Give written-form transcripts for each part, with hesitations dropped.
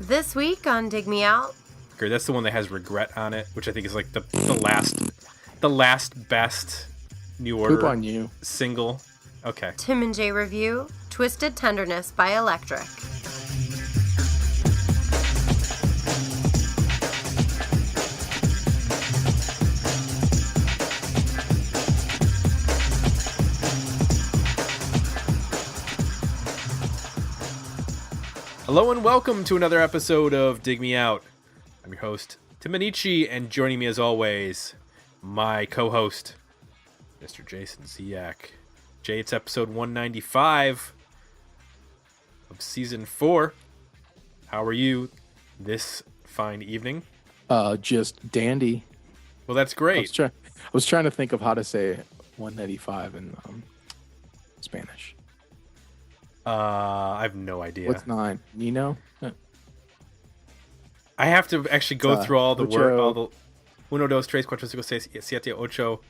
This week on Dig Me Out. That's the one that has regret on it, which I think is like the last best New Order Poop on you. single. Okay. Tim and Jay review Twisted Tenderness by Electric. Hello and welcome to another episode of Dig Me Out. I'm your host, Tim Benici, and joining me as always, my co-host, Mr. Jason Ziak. Jay, it's episode 195 of season 4. How are you this fine evening? Just dandy. Well, that's great. I was trying to think of how to say 195 in Spanish. I have no idea. What's 9? You know? I have to actually go through all the word, all the uno, dos, tres, cuatro, cinco, seis, siete, ocho.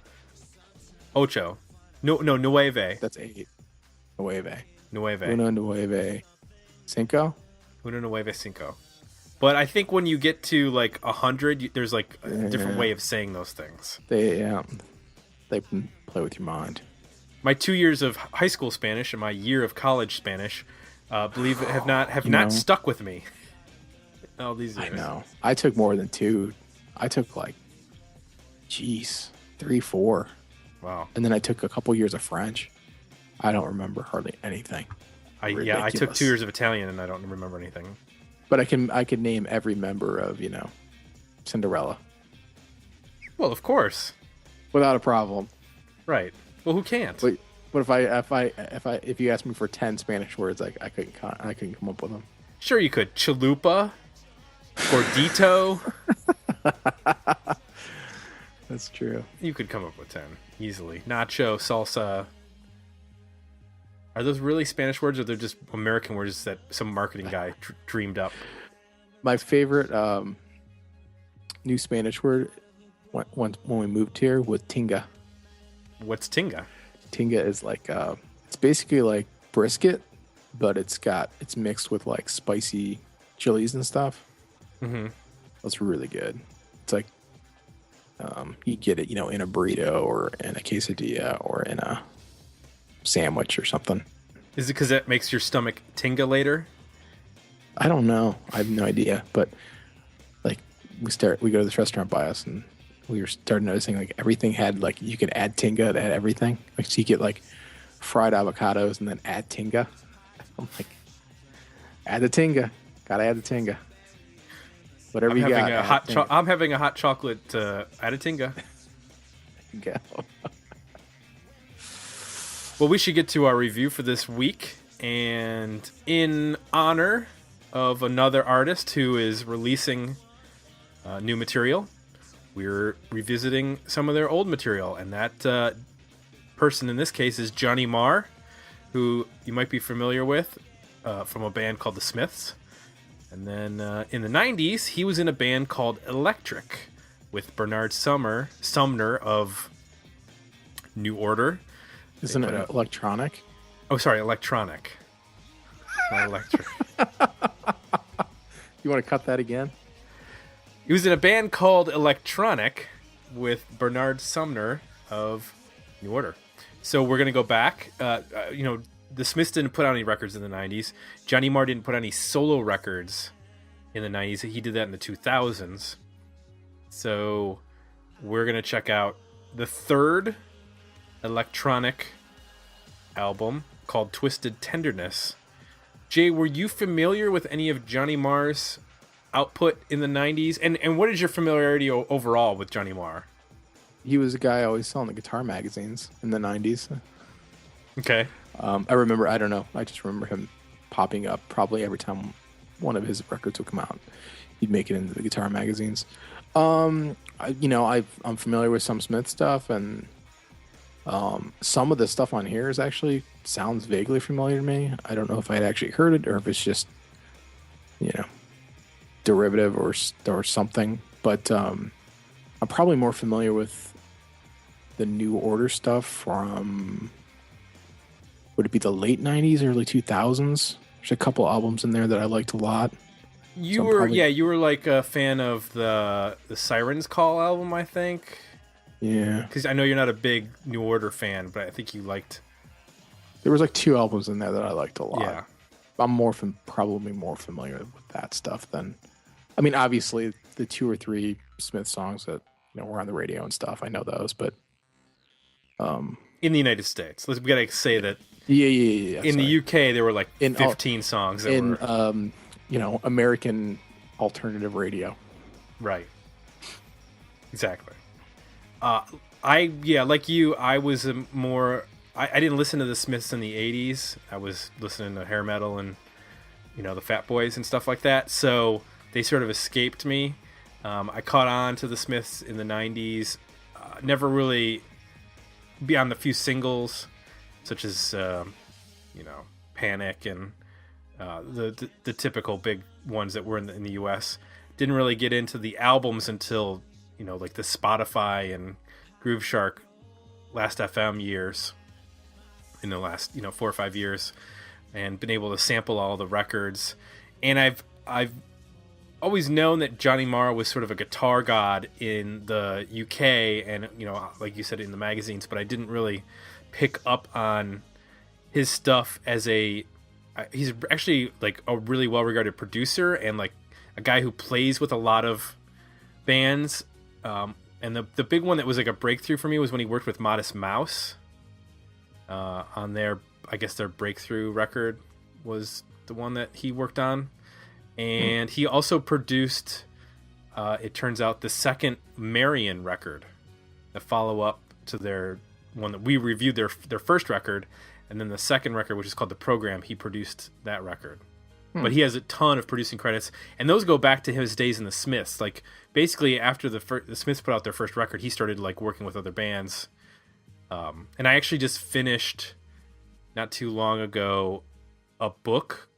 No, nueve. That's 8. Nueve. Nueve. Uno, nueve. Cinco? Uno, nueve, cinco. But I think when you get to like 100, there's like a different way of saying those things. They play with your mind. My 2 years of high school Spanish and my year of college Spanish, believe it, have not stuck with me all these years. I know. I took more than 2. I took 3, 4. Wow. And then I took a couple years of French. I don't remember hardly anything. I took 2 years of Italian and I don't remember anything. But I can name every member of, Cinderella. Well, of course. Without a problem. Right. Well, who can't? But if you asked me for 10 Spanish words, I couldn't come up with them. Sure, you could. Chalupa, gordito. That's true. You could come up with 10 easily. Nacho, salsa. Are those really Spanish words, or they're just American words that some marketing guy dreamed up? My favorite new Spanish word when we moved here was tinga. What's tinga? Tinga is it's basically like brisket, but it's mixed with spicy chilies and stuff. Mm-hmm. That's really good. It's like you get it, in a burrito or in a quesadilla or in a sandwich or something. Is it because that makes your stomach tinga later? I don't know. I have no idea. But we go to this restaurant by us and we started noticing everything had you could add tinga to everything. So you get fried avocados and then add tinga. I'm like, add the tinga. Gotta add the tinga. Whatever you got. I'm having a hot chocolate add a tinga. Go. Well, we should get to our review for this week. And in honor of another artist who is releasing new material, we're revisiting some of their old material, and that person in this case is Johnny Marr, who you might be familiar with from a band called the Smiths. And then in the 90s, he was in a band called Electric with Bernard Sumner of New Order. Isn't it electronic? Oh, sorry, electronic. Not electric. You want to cut that again? He was in a band called Electronic with Bernard Sumner of New Order. So we're going to go back. The Smiths didn't put out any records in the 90s. Johnny Marr didn't put out any solo records in the 90s. He did that in the 2000s. So we're going to check out the third electronic album called Twisted Tenderness. Jay, were you familiar with any of Johnny Marr's output in the 90s? And what is your familiarity overall with Johnny Marr? He was a guy always selling the guitar magazines in the 90s. Okay. I remember, I don't know, I just remember him popping up probably every time one of his records would come out. He'd make it into the guitar magazines. I'm familiar with some Smith stuff, and some of the stuff on here is actually sounds vaguely familiar to me. I don't know if I'd actually heard it or if it's just, derivative or something. But I'm probably more familiar with the New Order stuff from would it be the late 90s, early 2000s? There's a couple albums in there that I liked a lot. You were like a fan of the Sirens Call album, I think. Yeah. Because I know you're not a big New Order fan, but I think you liked... There was like 2 albums in there that I liked a lot. Yeah. I'm probably more familiar with that stuff than... I mean, obviously, the 2 or 3 Smith songs that were on the radio and stuff, I know those, but... In the United States. We got to say that... Yeah. In the UK, there were like 15 songs that were... American alternative radio. Right. Exactly. Like you, I was I didn't listen to the Smiths in the 80s. I was listening to hair metal and, the Fat Boys and stuff like that. So they sort of escaped me. I caught on to the Smiths in the 90s. Never really beyond the few singles, such as, Panic and the typical big ones that were in the U.S. Didn't really get into the albums until, like the Spotify and Groove Shark Last FM years, in the last 4 or 5 years, and been able to sample all the records. And I've always known that Johnny Marr was sort of a guitar god in the UK and, like you said, in the magazines, but I didn't really pick up on his stuff as he's actually like a really well-regarded producer and like a guy who plays with a lot of bands. And the big one that was like a breakthrough for me was when he worked with Modest Mouse on their breakthrough record was the one that he worked on. And he also produced, it turns out, the second Marion record, the follow-up to their one that we reviewed, their first record, and then the second record, which is called The Program, he produced that record. But he has a ton of producing credits, and those go back to his days in the Smiths. Like, basically, after the Smiths put out their first record, he started like working with other bands. And I actually just finished, not too long ago, a book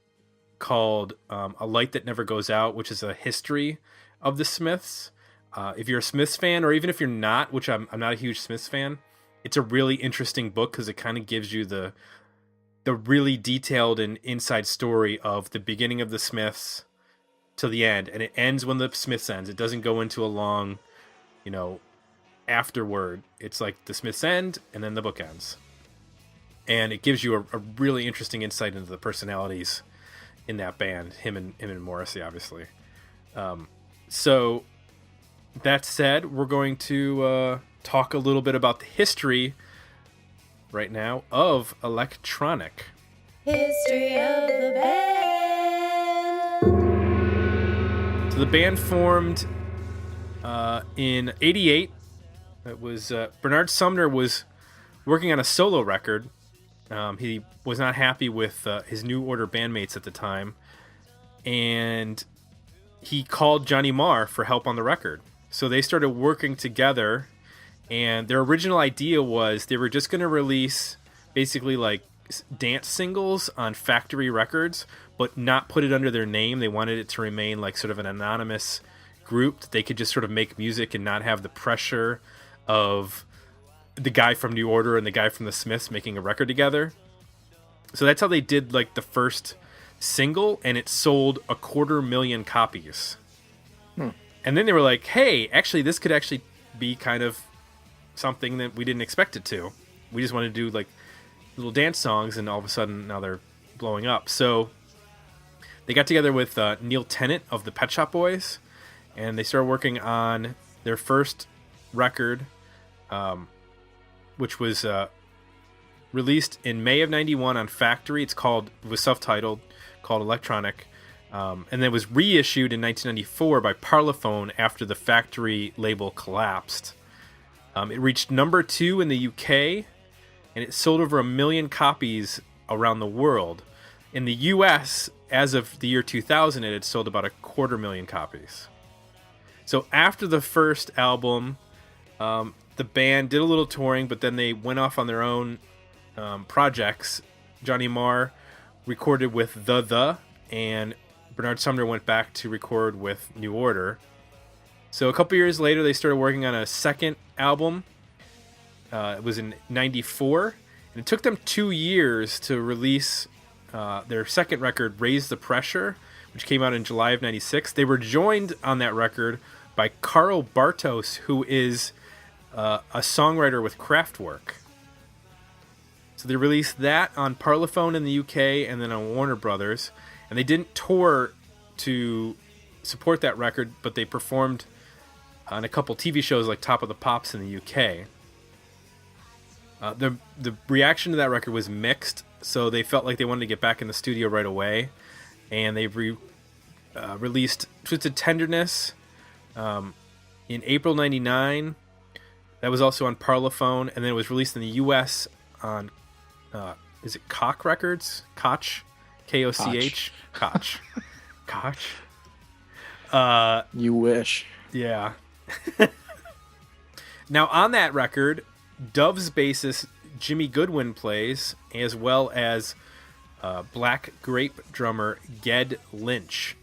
called A Light That Never Goes Out, which is a history of the Smiths. If you're a Smiths fan, or even if you're not, which I'm not a huge Smiths fan, it's a really interesting book because it kind of gives you the really detailed and inside story of the beginning of the Smiths to the end. And it ends when the Smiths ends. It doesn't go into a long, afterward. It's like the Smiths end and then the book ends. And it gives you a really interesting insight into the personalities in that band, him and Morrissey, obviously. So that said, we're going to talk a little bit about the history right now of electronic. History of the band. So the band formed in '88. It was Bernard Sumner was working on a solo record. He was not happy with his New Order bandmates at the time, and he called Johnny Marr for help on the record. So they started working together. And their original idea was they were just going to release basically like dance singles on factory records, but not put it under their name. They wanted it to remain like sort of an anonymous group that they could just sort of make music and not have the pressure of the guy from New Order and the guy from the Smiths making a record together. So that's how they did like the first single, and it sold 250,000 copies. And then they were like, hey, actually, this could actually be kind of something that we didn't expect it to. We just wanted to do like little dance songs, and all of a sudden now they're blowing up. So they got together with Neil Tennant of the Pet Shop Boys, and they started working on their first record, which was released in May of '91 on Factory. It was self-titled, called Electronic, and then was reissued in 1994 by Parlophone after the Factory label collapsed. It reached number 2 in the UK, and it sold over 1 million copies around the world. In the US, as of the year 2000, it had sold about 250,000 copies. So after the first album, the band did a little touring, but then they went off on their own projects. Johnny Marr recorded with The, and Bernard Sumner went back to record with New Order. So a couple years later, they started working on a second album. It was in '94, And it took them 2 years to release their second record, Raise the Pressure, which came out in July of 96. They were joined on that record by Karl Bartos, who is a songwriter with Kraftwerk. So they released that on Parlophone in the UK and then on Warner Brothers. And they didn't tour to support that record, but they performed on a couple TV shows like Top of the Pops in the UK. The reaction to that record was mixed, so they felt like they wanted to get back in the studio right away. And they released Twisted Tenderness in April 99. That was also on Parlophone, and then it was released in the US on, is it Koch Records? Koch? K-O-C-H? Koch. Koch? You wish. Yeah. Now, on that record, Dove's bassist Jimmy Goodwin plays, as well as Black Grape drummer Ged Lynch.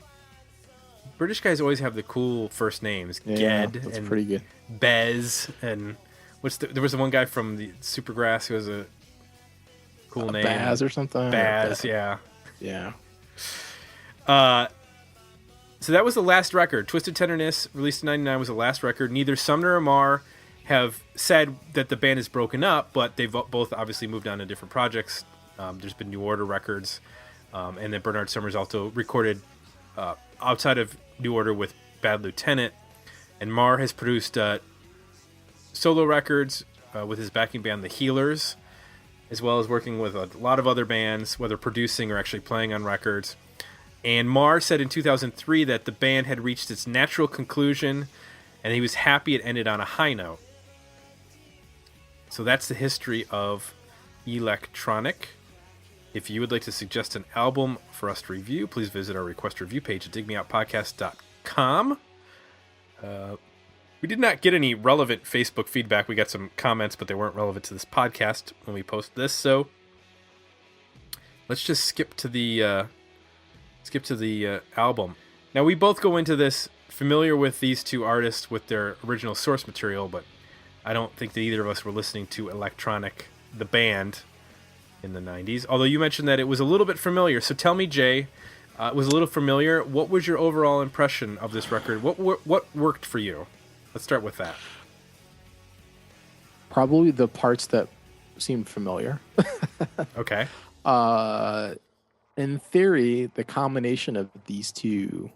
British guys always have the cool first names. Yeah, Ged that's and pretty good. Bez, and there was the one guy from the Supergrass who has a cool name. Baz or something. Baz, yeah. Yeah. So that was the last record. Twisted Tenderness, released in 99, was the last record. Neither Sumner or Marr have said that the band is broken up, but they've both obviously moved on to different projects. There's been New Order records, and then Bernard Summers also recorded outside of New Order with Bad Lieutenant, and Marr has produced solo records with his backing band, The Healers, as well as working with a lot of other bands, whether producing or actually playing on records. And Marr said in 2003 that the band had reached its natural conclusion, and he was happy it ended on a high note. So that's the history of Electronic. If you would like to suggest an album for us to review, please visit our request review page at digmeoutpodcast.com. We did not get any relevant Facebook feedback. We got some comments, but they weren't relevant to this podcast when we post this. So let's just skip to the album. Now, we both go into this familiar with these two artists with their original source material, but I don't think that either of us were listening to Electronic, the band, in the 90s. Although you mentioned that it was a little bit familiar. So tell me, Jay, it was a little familiar. What was your overall impression of this record? What worked for you? Let's start with that. Probably the parts that seemed familiar. Okay. In theory, the combination of these two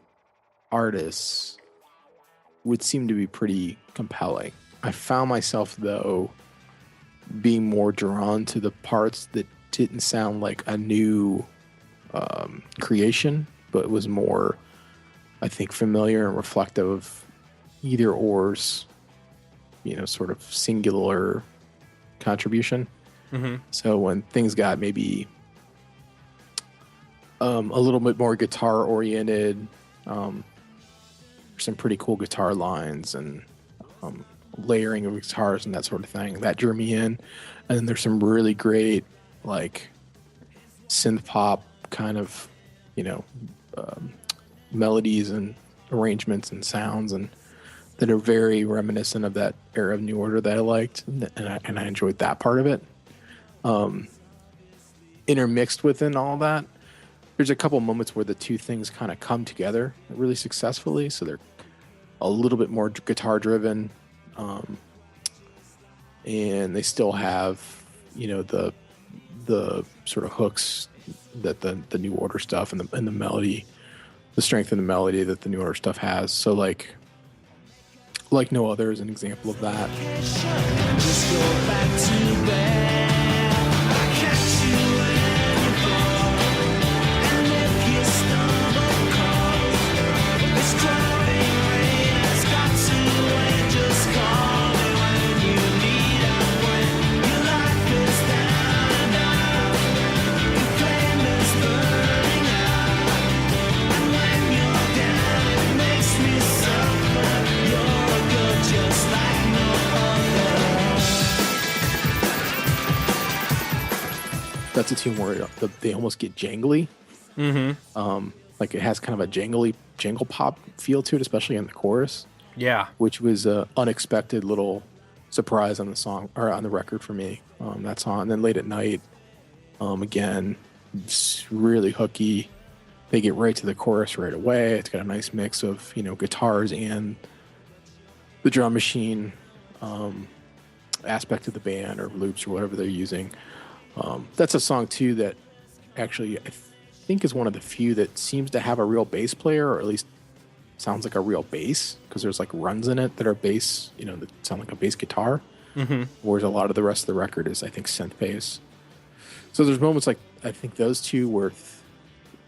artists would seem to be pretty compelling. I found myself, though, being more drawn to the parts that didn't sound like a new creation, but was more, I think, familiar and reflective of either or's, sort of singular contribution. Mm-hmm. So when things got maybe a little bit more guitar oriented, some pretty cool guitar lines and layering of guitars and that sort of thing, that drew me in. And then there's some really great like synth pop kind of melodies and arrangements and sounds and that are very reminiscent of that era of New Order that I liked, and I enjoyed that part of it. Intermixed within all that, there's a couple moments where the two things kind of come together really successfully. So they're a little bit more guitar driven, and they still have, the sort of hooks that the New Order stuff and the melody, the strength of the melody that the New Order stuff has. So like no other is an example of that. Just go back to bed. I catch you when you fall, and if you stumble, call. It's driving rain, it's got to wait. Just call me when you need it. When your life is down and out, the flame is burning out, and when you're down, it makes me suffer. You're good, just like no other. That's a tune where they almost get jangly. Mm-hmm. Like it has kind of a jangle pop feel to it, especially in the chorus. Yeah. Which was an unexpected little surprise on the song or on the record for me. That song, and then Late at Night, again, it's really hooky. They get right to the chorus right away. It's got a nice mix of guitars and the drum machine aspect of the band or loops or whatever they're using. That's a song too that actually I think is one of the few that seems to have a real bass player, or at least sounds like a real bass, because there's like runs in it that are bass, that sound like a bass guitar. Mm-hmm. Whereas a lot of the rest of the record is, I think, synth bass. So there's moments like I think those two where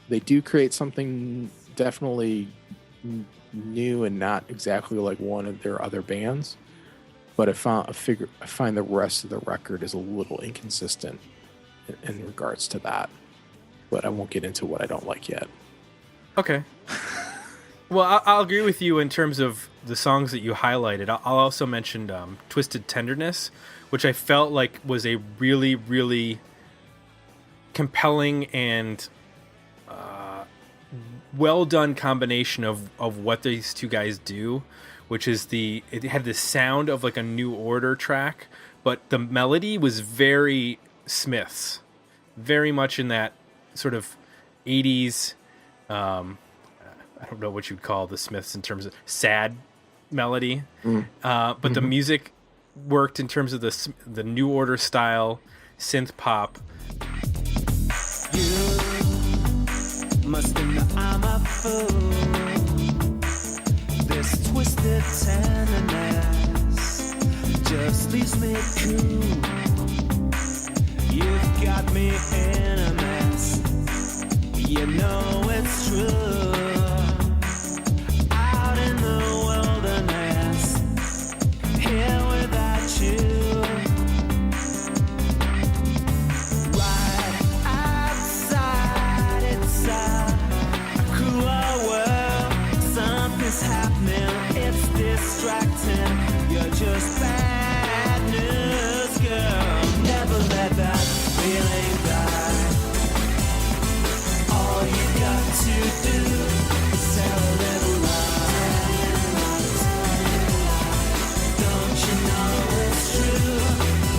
they do create something definitely new and not exactly like one of their other bands. But I find the rest of the record is a little inconsistent in regards to that. But I won't get into what I don't like yet. Okay. Well, I'll agree with you in terms of the songs that you highlighted. I'll also mention Twisted Tenderness, which I felt like was a really, really compelling and well done combination of what these two guys do, which is it had the sound of like a New Order track, but the melody was very Smiths, very much in that sort of 80s, I don't know what you'd call the Smiths in terms of sad melody, but the music worked in terms of the New Order style synth pop. You must know I'm a fool. This twisted tenderness just leaves me cool. You've got me in a mess. You know it's true. Out in the wilderness, here without you. Right outside, it's a cruel world. Something's happening, it's distracting. You're just bad news, girl. Never let that feeling die. All you got to do is tell a little lie. Don't you know it's true?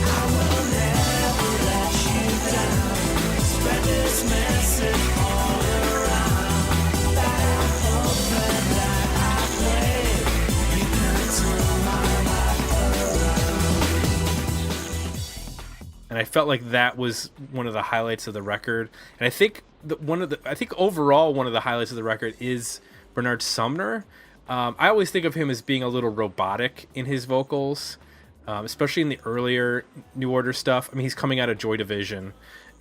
I will never let you down. Spread this message all around. That I hope and that I pray you can turn my life around. And I felt like that was one of the highlights of the record. And I think overall one of the highlights of the record is Bernard Sumner. I always think of him as being a little robotic in his vocals, especially in the earlier New Order stuff. I mean, he's coming out of Joy Division,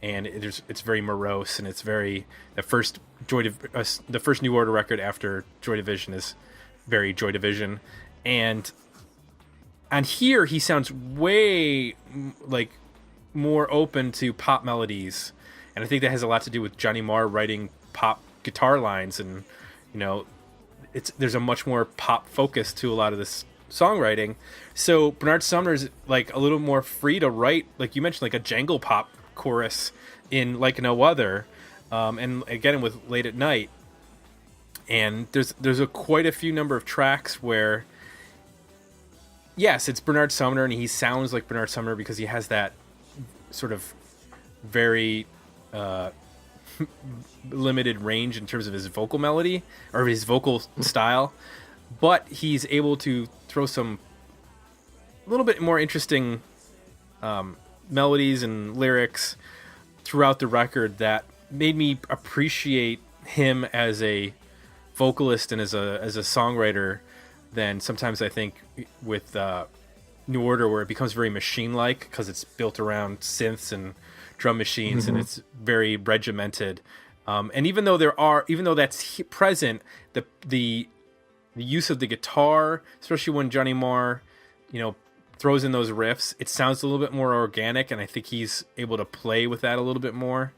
and it's very morose, and it's very the first New Order record after Joy Division is very Joy Division, and on here he sounds way like more open to pop melodies. And I think that has a lot to do with Johnny Marr writing pop guitar lines, and there's a much more pop focus to a lot of this songwriting. So Bernard Sumner's like a little more free to write, like you mentioned, like a jangle pop chorus in Like No Other, and again with Late at Night. And there's quite a few number of tracks where, yes, it's Bernard Sumner, and he sounds like Bernard Sumner because he has that sort of very limited range in terms of his vocal melody or his vocal style, but he's able to throw some a little bit more interesting melodies and lyrics throughout the record that made me appreciate him as a vocalist and as a songwriter than sometimes I think with New Order, where it becomes very machine-like because it's built around synths and drum machines, and it's very regimented. And even though that's present, the use of the guitar, especially when Johnny Marr, throws in those riffs, it sounds a little bit more organic, and I think he's able to play with that a little bit more.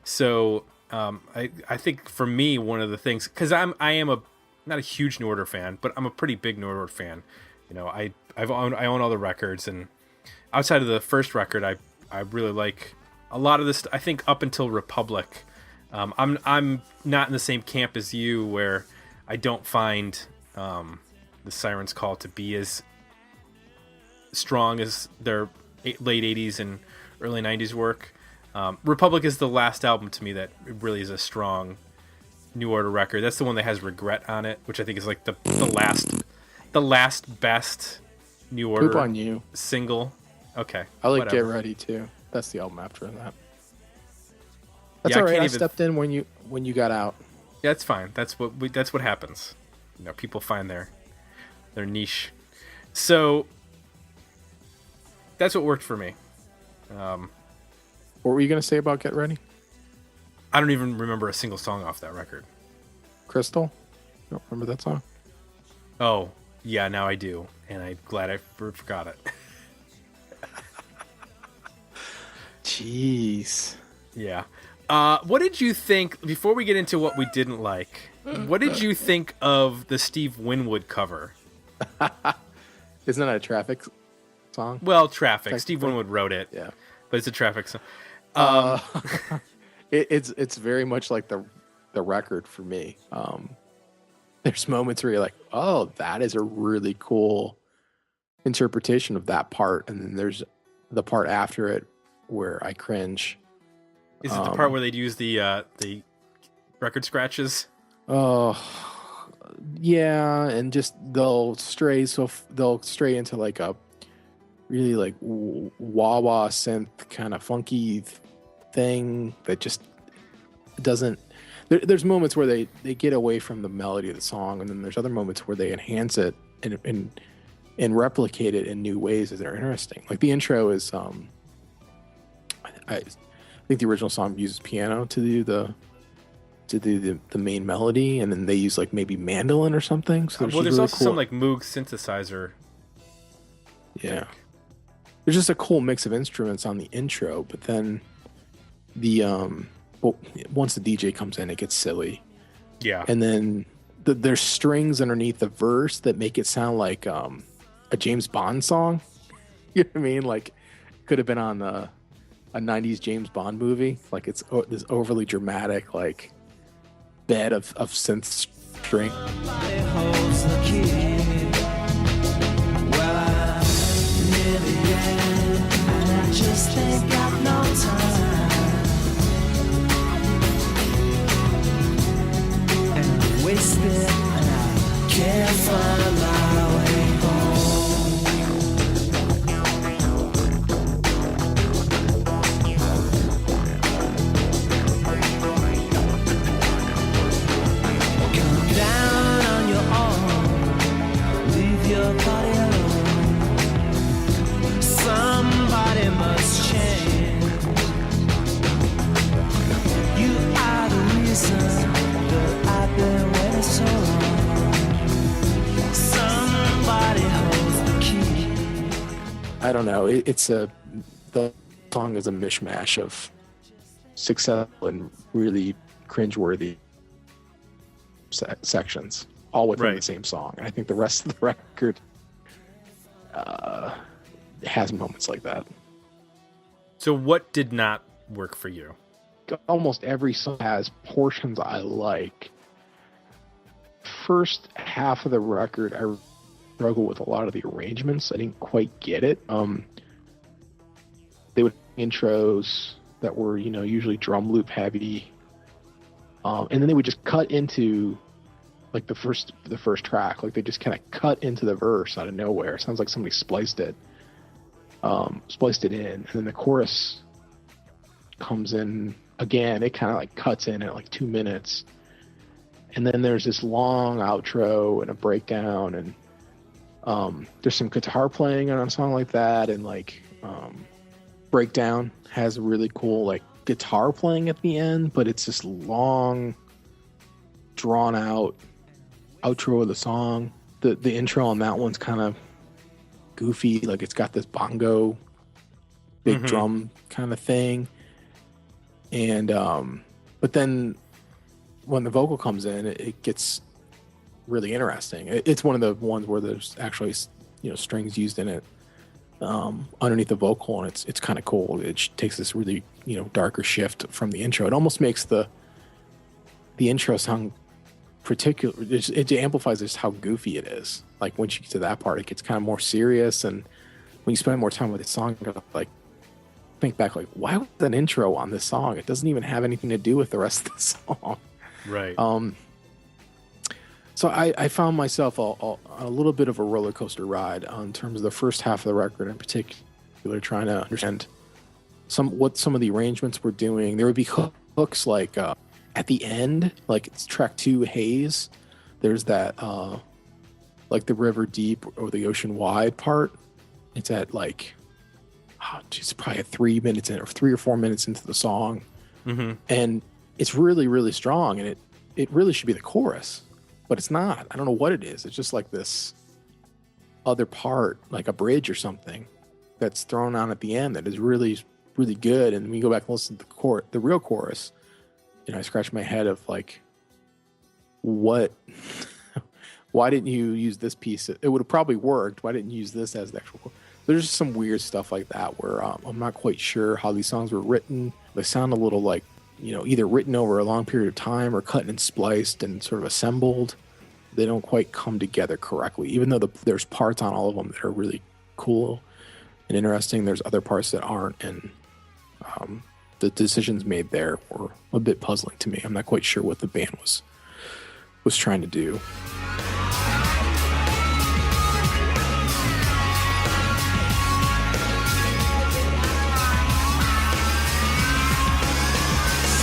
So I think for me, one of the things, because I am not a huge New Order fan, but I'm a pretty big New Order fan. I own all the records, and outside of the first record, I really like a lot of this. I think up until Republic, I'm not in the same camp as you, where I don't find the Siren's Call to be as strong as their late 80s and early 90s work. Republic is the last album to me that really is a strong New Order record. That's the one that has Regret on it, which I think is like the last best New Order Poop on You single. Okay, I like whatever. Get Ready too. That's the album after that. That's Yeah, all right. I can't even- stepped in when you got out. Yeah, that's fine. That's what happens. You know, people find their niche. So that's what worked for me. What were you gonna say about Get Ready? I don't even remember a single song off that record. Crystal? You don't remember that song? Oh, yeah, now I do, and I'm glad I forgot it. Jeez. Yeah. What did you think, before we get into what we didn't like, what did you think of the Steve Winwood cover? Isn't that a Traffic song? Well, Traffic. Steve Technically. Winwood wrote it, Yeah. but it's a Traffic song. It's very much like the record for me. There's moments where you're like, oh, that is a really cool interpretation of that part, and then there's the part after it where I cringe. Is it the part where they'd use the record scratches? Oh, yeah, and just they'll stray into like a really like wah-wah synth kind of funky thing that just doesn't. There's moments where they get away from the melody of the song, and then there's other moments where they enhance it and replicate it in new ways that are interesting. Like the intro is, I think the original song uses piano to do the main melody, and then they use like maybe mandolin or something. So Well, there's really also cool. some like Moog synthesizer. Yeah. There's just a cool mix of instruments on the intro, but then once the DJ comes in, it gets silly. Yeah. And then there's strings underneath the verse that make it sound like a James Bond song. You know what I mean? Like, could have been on a 90s James Bond movie. Like, it's this overly dramatic, like, bed of synth string. Somebody holds the key. Well, I'm near the end, and I just ain't got no time. And I'm wasted, and I can't find my way Come down on your own, leave your body alone. Somebody must change. You are the reason that I've been waiting so long. Somebody holds the key. I don't know. The song is a mishmash of successful and really cringeworthy sections, all within the Right. same song. And I think the rest of the record has moments like that. So what did not work for you? Almost every song has portions I like. First half of the record, I struggle with a lot of the arrangements. I didn't quite get it. They would intros that were, usually drum loop heavy, and then they would just cut into like the first track. Like they just kind of cut into the verse out of nowhere. It sounds like somebody spliced it in, and then the chorus comes in again. It kind of like cuts in at like 2 minutes, and then there's this long outro and a breakdown, and there's some guitar playing on a song like that, and like breakdown has a really cool like guitar playing at the end, but it's this long drawn out outro of the song. The intro on that one's kind of goofy, like it's got this bongo big drum kind of thing, and but then when the vocal comes in, it gets really interesting. It's one of the ones where there's actually strings used in it underneath the vocal, and it's kind of cool. It takes this really darker shift from the intro. It almost makes the intro sound particular. It amplifies just how goofy it is. Like once you get to that part, it gets kind of more serious, and when you spend more time with the song, you gotta, like, think back, like, why was that intro on this song? It doesn't even have anything to do with the rest of the song. Right. So I found myself on a little bit of a roller coaster ride in terms of the first half of the record in particular, trying to understand what some of the arrangements were doing. There would be hooks like at the end, like it's track 2, Haze. There's that like the river deep or the ocean wide part. It's at like, probably at 3 minutes in, or 3 or 4 minutes into the song, and it's really, really strong, and it really should be the chorus. But it's not. I don't know what it is. It's just like this other part, like a bridge or something, that's thrown on at the end that is really, really good. And when you go back and listen to the real chorus, I scratch my head of like, what? Why didn't you use this piece? It would have probably worked. Why didn't you use this as the actual chorus? There's just some weird stuff like that where I'm not quite sure how these songs were written. They sound a little like, either written over a long period of time or cut and spliced and sort of assembled. They don't quite come together correctly, even though there's parts on all of them that are really cool and interesting. There's other parts that aren't, and the decisions made there were a bit puzzling to me. I'm not quite sure what the band was trying to do.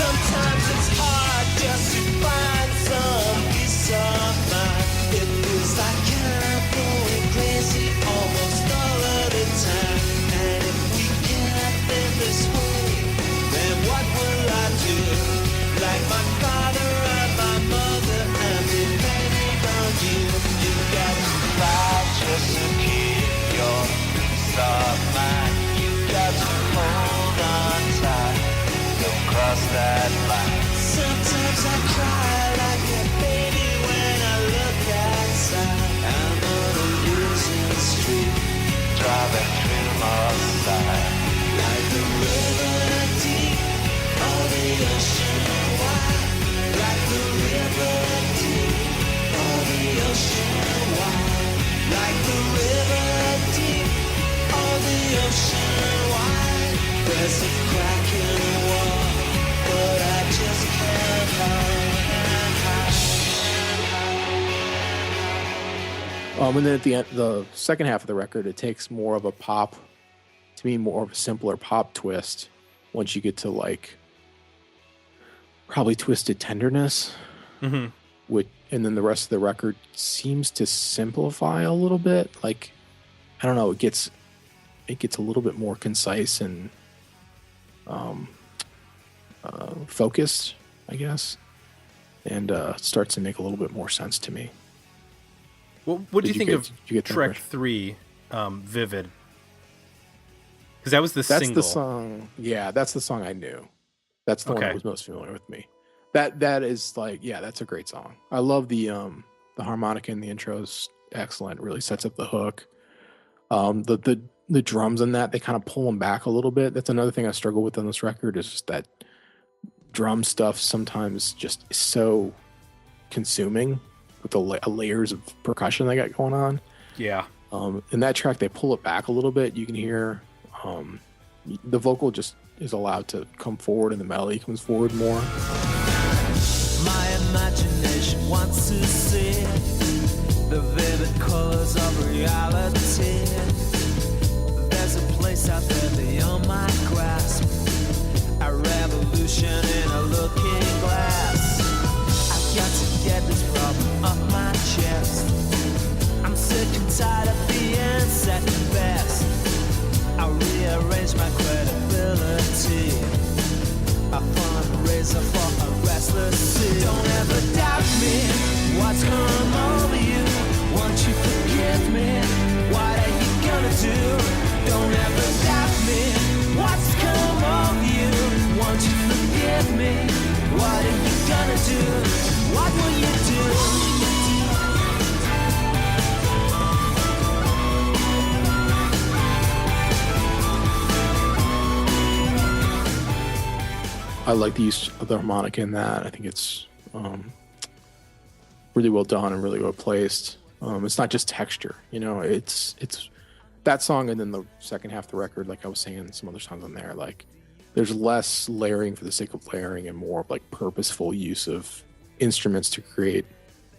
Sometimes it's hard just to find some peace of mind. It feels like I'm going crazy almost all of the time. And if we can't live this way, then what will I do? Like my father and my mother, I'm depending on you. You got to fight just to keep your peace of mind. You got to hold on tight. Don't cross that line. Sometimes I cry like a baby when I look outside. I'm on a losing street, driving through my side. Like the river deep, or the ocean wide. Like the river deep, or the ocean wide. Like the river deep, or the ocean wide. There's a crack in the wall, but I just can't hide. And then at the end, the second half of the record, it takes more of a pop, to me, more of a simpler pop twist. Once you get to like probably Twisted Tenderness, and then the rest of the record seems to simplify a little bit. Like, I don't know, it gets a little bit more concise and focused, I guess, and starts to make a little bit more sense to me. Well, what do you think of you get track 3, Vivid? Because that was the that's single. the song. Yeah, that's the song I knew. That's the one that was most familiar with me. That is like, yeah, that's a great song. I love the harmonica in the intro is excellent. It really sets up the hook. The drums in that, they kind of pull them back a little bit. That's another thing I struggle with on this record, is just that drum stuff sometimes just is so consuming with the layers of percussion they got going on. Yeah. In that track, they pull it back a little bit. You can hear the vocal just is allowed to come forward, and the melody comes forward more. My imagination wants to see the vivid colors of reality. There's a place out there beyond my grasp, a revolution in a looking glass. I've got to get this problem off my chest. I'm sick and tired of being second best. I'll rearrange my credibility. I fundraiser for a restless sea. Don't ever doubt me. What's come over you? Won't you forgive me? What are you gonna do? Don't ever doubt me. What's come over you? Won't you forgive me? What are you gonna do? What will you do? I like the use of the harmonica in that. I think it's really well done and really well placed. It's not just texture, it's that song, and then the second half of the record, like I was saying, some other songs on there, like there's less layering for the sake of layering and more of like purposeful use of instruments to create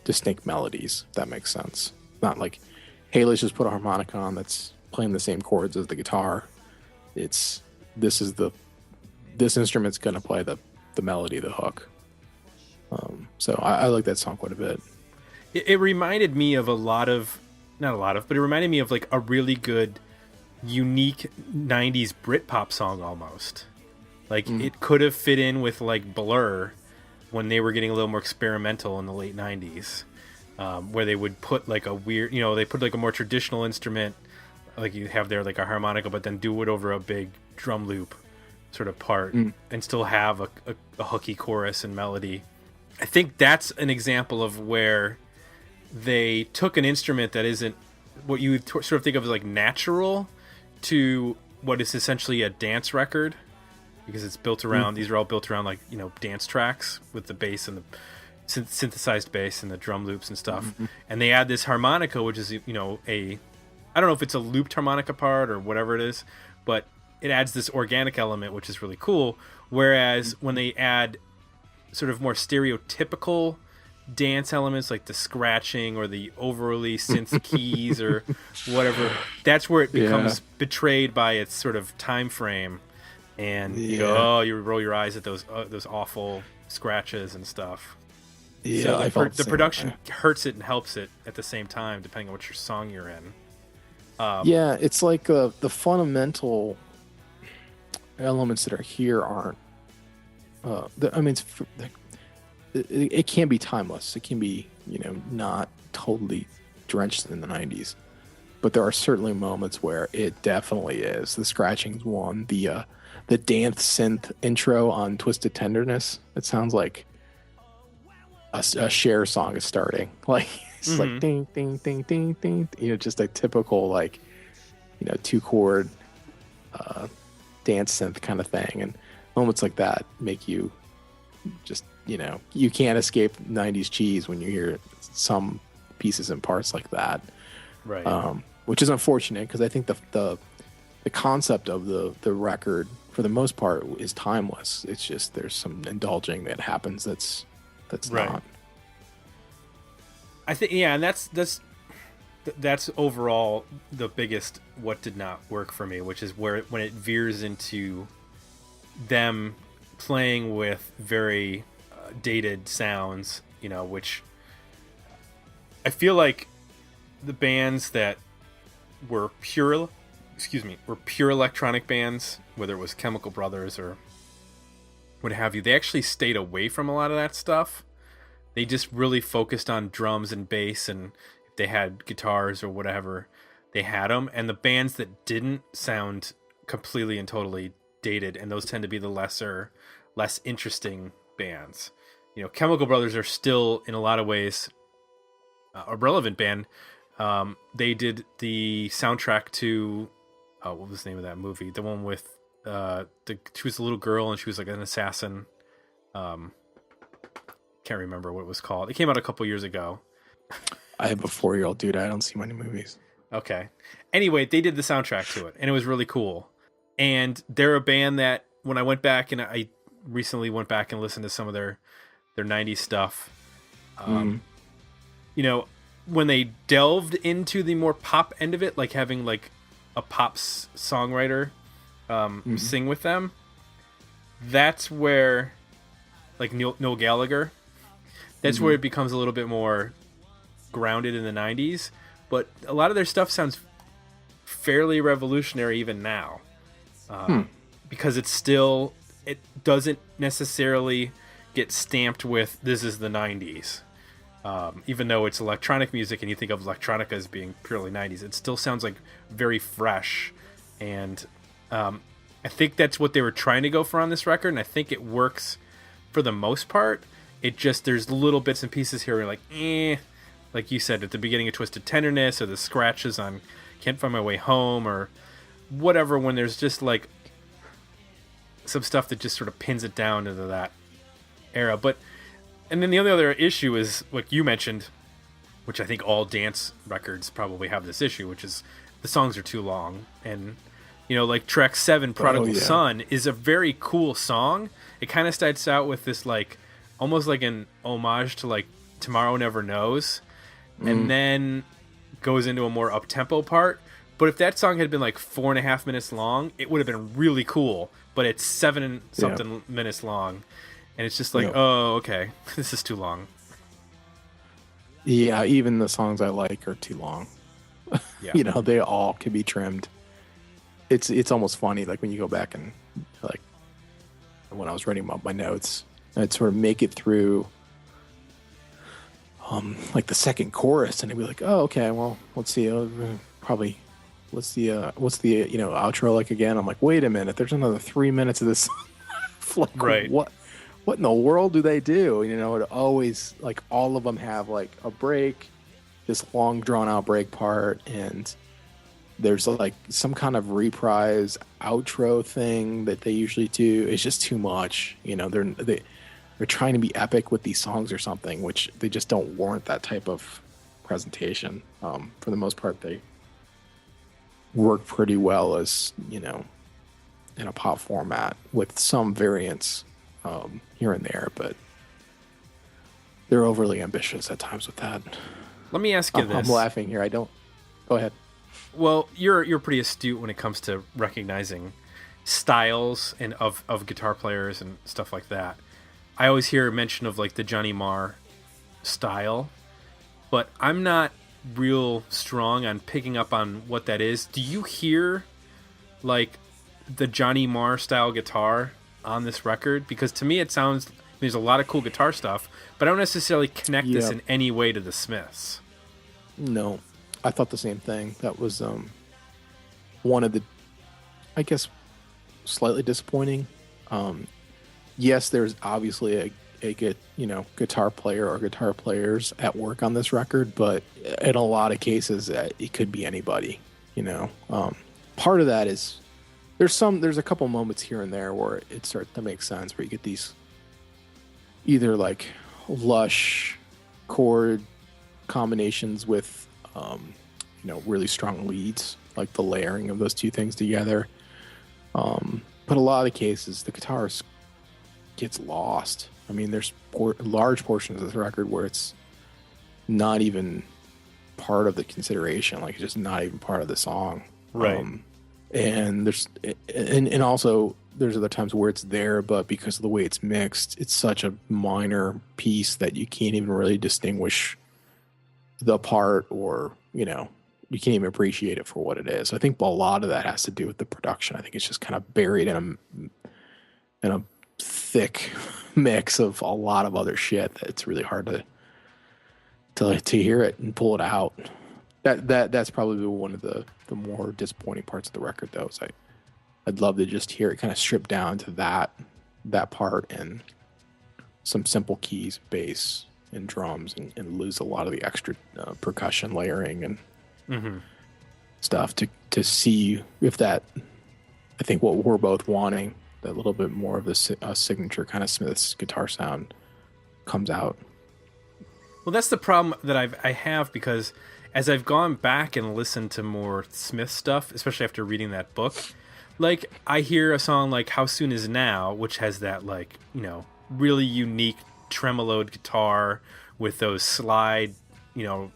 distinct melodies, if that makes sense. Not like, hey, let's just put a harmonica on that's playing the same chords as the guitar. It's this instrument's gonna play the melody, the hook. So I like that song quite a bit. It reminded me of not a lot of, but it reminded me of like a really good, unique 90s Britpop song almost. Like it could have fit in with like Blur when they were getting a little more experimental in the late 90s, where they would put like a weird, they put like a more traditional instrument, like you have there like a harmonica, but then do it over a big drum loop sort of part and still have a hooky chorus and melody. I think that's an example of where they took an instrument that isn't what you would sort of think of as like natural to what is essentially a dance record, because it's built around, these are all built around like, dance tracks with the bass and the synthesized bass and the drum loops and stuff. And they add this harmonica, which is, I don't know if it's a looped harmonica part or whatever it is, but it adds this organic element, which is really cool. Whereas when they add sort of more stereotypical dance elements like the scratching or the overly synth keys or whatever, that's where it becomes betrayed by its sort of time frame, and you go, you roll your eyes at those awful scratches and stuff. So the production hurts it and helps it at the same time, depending on which song you're in. It's like the fundamental elements that are here aren't. It can be timeless. It can be, not totally drenched in the 90s. But there are certainly moments where it definitely is. The scratching's one. The dance synth intro on Twisted Tenderness, it sounds like a Cher song is starting. Like, it's like ding, ding, ding, ding, ding. Just a typical, like, 2-chord dance synth kind of thing. And moments like that make you just, you can't escape 90s cheese when you hear some pieces and parts like that. Right. Which is unfortunate, because I think the concept of the record, for the most part, is timeless. It's just there's some indulging that happens that's right. Not. I think, and that's overall the biggest what did not work for me, which is when it veers into them playing with very dated sounds, which I feel like the bands that were pure electronic bands, whether it was Chemical Brothers or what have you, they actually stayed away from a lot of that stuff. They just really focused on drums and bass, and if they had guitars or whatever, they had them. And the bands that didn't sound completely and totally dated, and those tend to be the less interesting bands. Chemical Brothers are still in a lot of ways a relevant band. They did the soundtrack to what was the name of that movie? The one with she was a little girl and she was like an assassin. Can't remember what it was called. It came out a couple years ago. I have a 4-year-old, dude. I don't see many movies. Okay. Anyway, they did the soundtrack to it, and it was really cool. And they're a band that when I went back, and I recently went back and listened to some of their 90s stuff, when they delved into the more pop end of it, like having like a pop songwriter sing with them, that's where, like Noel Gallagher, that's where it becomes a little bit more grounded in the 90s. But a lot of their stuff sounds fairly revolutionary even now, because it doesn't necessarily get stamped with this is the 90s. Even though it's electronic music and you think of electronica as being purely 90s, it still sounds like very fresh. And I think that's what they were trying to go for on this record, and I think it works for the most part. It just, there's little bits and pieces here where you're like, like you said at the beginning of Twisted Tenderness, or the scratches on Can't Find My Way Home, or whatever, when there's just like some stuff that just sort of pins it down into that era. And then the only other issue is what you mentioned, which I think all dance records probably have this issue, which is the songs are too long. And, you know, like track 7, Prodigal Son, is a very cool song. It kind of starts out with this, like, almost like an homage to, like, Tomorrow Never Knows, and then goes into a more up-tempo part. But if that song had been, like, 4.5 minutes long, it would have been really cool. But it's 7-something minutes long. And it's just like, oh, okay, this is too long. Yeah, even the songs I like are too long. Yeah. You know, they all can be trimmed. It's almost funny, like when you go back and, like, when I was writing up my notes, I'd sort of make it through like the second chorus, and I'd be like, oh, okay, well, let's see, probably what's the you know, outro like again? I'm like, wait a minute, there's another 3 minutes of this. Like, right. What in the world do they do? You know, it always, like, all of them have like a break, this long drawn out break part, and there's like some kind of reprise outro thing that they usually do. It's just too much. You know, they're trying to be epic with these songs or something, which they just don't warrant that type of presentation. For the most part, they work pretty well as, you know, in a pop format with some variants here and there, but they're overly ambitious at times with that. Let me ask you this. I'm laughing here. I don't. Go ahead. Well, you're pretty astute when it comes to recognizing styles and of guitar players and stuff like that. I always hear mention of, like, the Johnny Marr style, but I'm not real strong on picking up on what that is. Do you hear, like, the Johnny Marr style guitar on this record? Because to me it sounds, there's a lot of cool guitar stuff, but I don't necessarily connect this in any way to the Smiths. No, I thought the same thing. That was one of the, I guess, slightly disappointing. Yes, there's obviously a good, you know, guitar player or guitar players at work on this record, but in a lot of cases it could be anybody. You know, part of that is there's a couple moments here and there where it starts to make sense, where you get these either like lush chord combinations with you know, really strong leads, like the layering of those two things together. But a lot of the cases, the guitar gets lost. I mean, there's large portions of this record where it's not even part of the consideration, like it's just not even part of the song. Right. And there's and also there's other times where it's there, but because of the way it's mixed, it's such a minor piece that you can't even really distinguish the part, or, you know, you can't even appreciate it for what it is. I think a lot of that has to do with the production. I think it's just kind of buried in a thick mix of a lot of other shit that it's really hard to hear it and pull it out. That's probably one of the more disappointing parts of the record, though. Is I'd love to just hear it kind of stripped down to that part and some simple keys, bass, and drums, and lose a lot of the extra percussion layering and stuff to see if that, I think what we're both wanting, that little bit more of the signature kind of Smith's guitar sound comes out. Well, that's the problem that I have, because as I've gone back and listened to more Smith stuff, especially after reading that book, like, I hear a song like How Soon Is Now, which has that, like, you know, really unique tremoloed guitar with those slide, you know,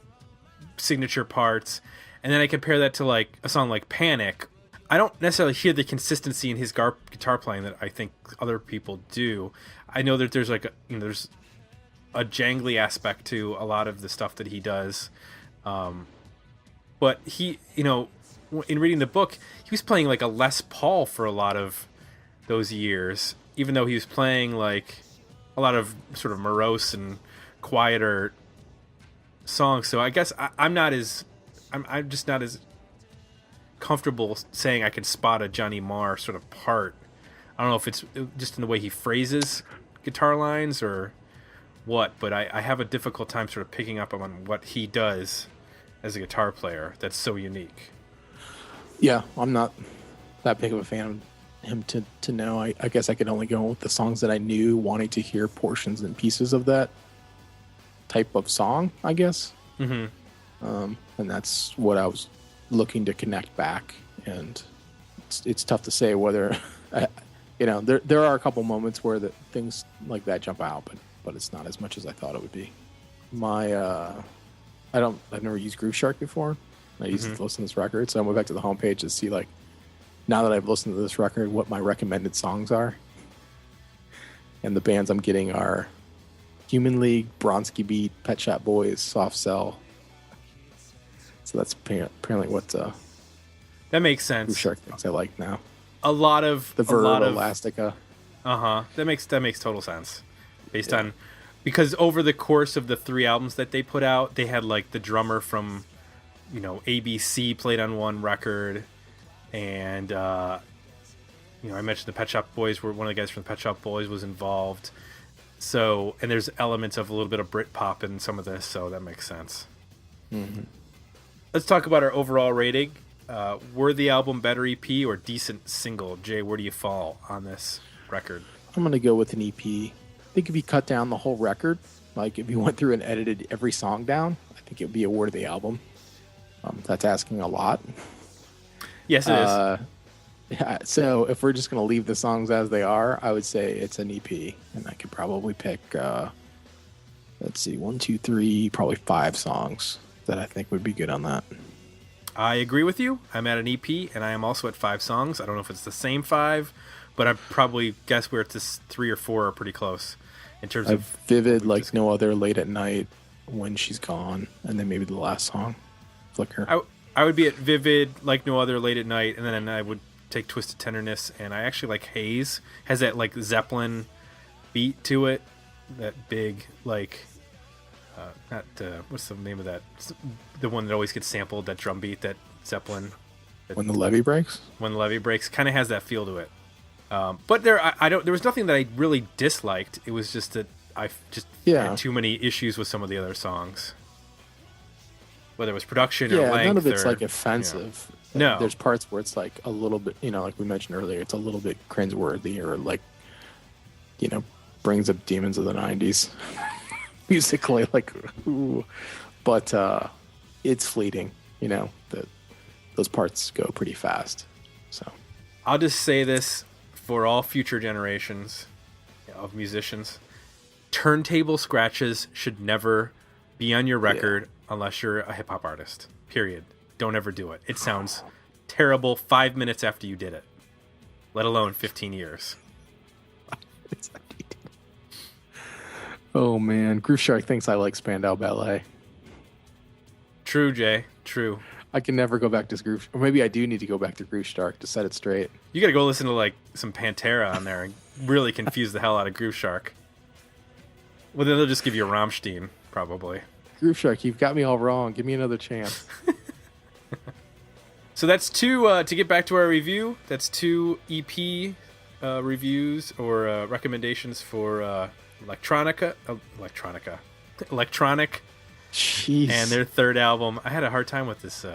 signature parts. And then I compare that to, like, a song like Panic. I don't necessarily hear the consistency in his guitar playing that I think other people do. I know that there's, like, there's a jangly aspect to a lot of the stuff that he does. But he, you know, in reading the book, he was playing like a Les Paul for a lot of those years, even though he was playing like a lot of sort of morose and quieter songs. So I guess I'm just not as comfortable saying I can spot a Johnny Marr sort of part. I don't know if it's just in the way he phrases guitar lines or what, but I have a difficult time sort of picking up on what he does as a guitar player that's so unique. Yeah, I'm not that big of a fan of him to know. I guess I could only go with the songs that I knew, wanting to hear portions and pieces of that type of song, I guess. And that's what I was looking to connect back, and it's tough to say whether there are a couple moments where things like that jump out, but it's not as much as I thought it would be. I've never used Groove Shark before. I used to listen to this record, so I went back to the homepage to see, like, now that I've listened to this record, what my recommended songs are. And the bands I'm getting are Human League, Bronski Beat, Pet Shop Boys, Soft Cell. So that's apparently what that makes sense. Groove Shark thinks I like now. A lot of the Verve, Elastica. That makes total sense, based on, because over the course of the 3 albums that they put out, they had like the drummer from, ABC played on one record, and I mentioned the Pet Shop Boys, were one of the guys from the Pet Shop Boys was involved. So, and there's elements of a little bit of Britpop in some of this, so that makes sense. Mm-hmm. Let's talk about our overall rating. Worthy album, better EP, or decent single? Jay, where do you fall on this record? I'm going to go with an EP. I think if you cut down the whole record, like if you went through and edited every song down, I think it would be a worthy album. That's asking a lot. Yes, it is. Yeah, so if we're just going to leave the songs as they are, I would say it's an EP. And I could probably pick, 1, 2, 3, probably 5 songs that I think would be good on that. I agree with you. I'm at an EP, and I am also at 5 songs. I don't know if it's the same 5, but I probably guess where it's 3 or 4 are pretty close in terms of Vivid, like no other, Late at Night, When She's Gone, and then maybe the last song, Flicker. I would be at Vivid, Like No Other, Late at Night, and then I would take Twisted Tenderness, and I actually like Haze. Has that like Zeppelin beat to it, that big like what's the name of that? The one that always gets sampled, that drum beat, that Zeppelin. When the Levee Breaks? When the Levee Breaks, kind of has that feel to it. But there was nothing that I really disliked. It was just that I just had too many issues with some of the other songs. Whether it was production or length. None of it's like offensive. No. There's parts where it's like a little bit, like we mentioned earlier, it's a little bit cringeworthy, or like, brings up Demons of the 90s. Musically, like, ooh. But it's fleeting, those parts go pretty fast. So I'll just say this for all future generations of musicians: turntable scratches should never be on your record unless you're a hip hop artist. Period. Don't ever do it. It sounds terrible 5 minutes after you did it, let alone 15 years. Oh man, Groove Shark thinks I like Spandau Ballet. True, Jay. True. I can never go back to Groove, or maybe I do need to go back to Groove Shark to set it straight. You got to go listen to like some Pantera on there and really confuse the hell out of Groove Shark. Well, then they'll just give you a Rammstein, probably. Groove Shark, you've got me all wrong. Give me another chance. So that's 2, to get back to our review, that's 2 EP reviews or recommendations for electronic, Jeez. and their 3rd album. I had a hard time with this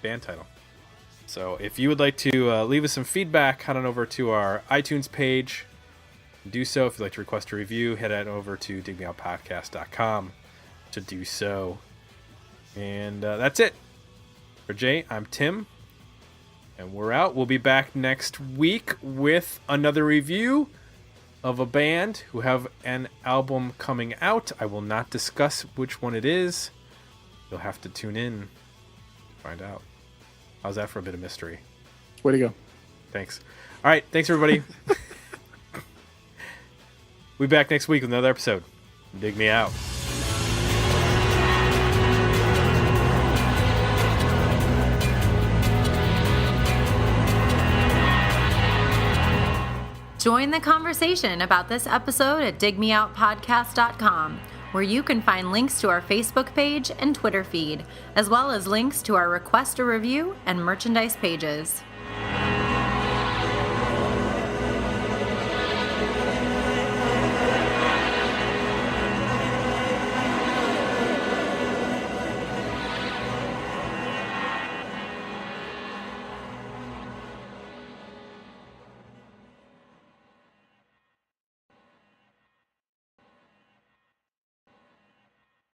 band title. So if you would like to leave us some feedback, head on over to our iTunes page. Do so. If you'd like to request a review, head on over to digmeoutpodcast.com to do so. And that's it. For Jay, I'm Tim, and we're out. We'll be back next week with another review of a band who have an album coming out. I will not discuss which one it is. You'll have to tune in to find out. How's that for a bit of mystery? Way to go. Thanks. All right, thanks everybody. We'll be back next week with another episode. Dig me out. Join the conversation about this episode at digmeoutpodcast.com, where you can find links to our Facebook page and Twitter feed, as well as links to our request a review and merchandise pages.